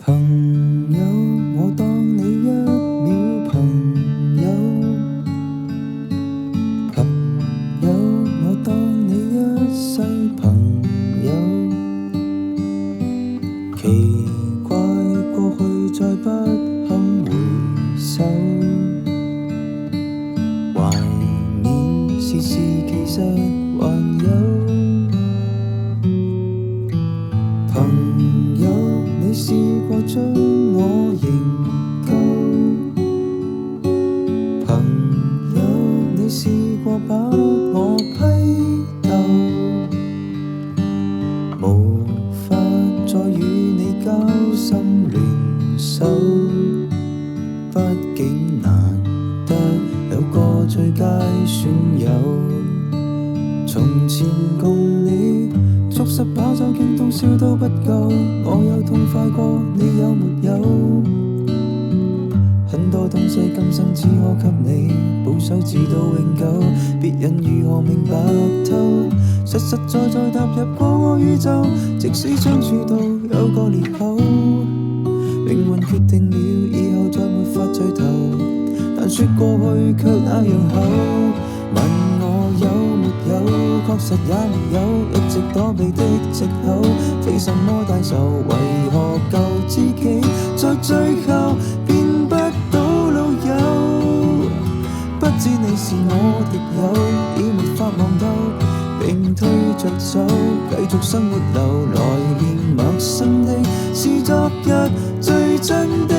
朋友，我當你一秒朋友，朋友，我當你一世朋友。奇怪，過去再不堪回首，懷念時事其實還有。朋友，你試過將我營救，朋友，你試過把我批鬥，無法再與你交心聯手，畢竟難得有個最佳損友。從前共你捉實把酒傾通宵都不夠，我有痛快過，你有沒有？很多東西今生只可給你保守，直到永久。別人如何明白透？實實在在踏入過我宇宙，即使相處到有個裂口，命運決定了以後再沒法聚頭，但說過去卻那樣厚。問我有沒有？確實也沒有，一直躲避的藉口，非什麼大仇，為何舊知己在最後變不到老友？不知你是我敵友，已沒法望透，並推着走，繼續生活流，來年陌生的是昨日最真的。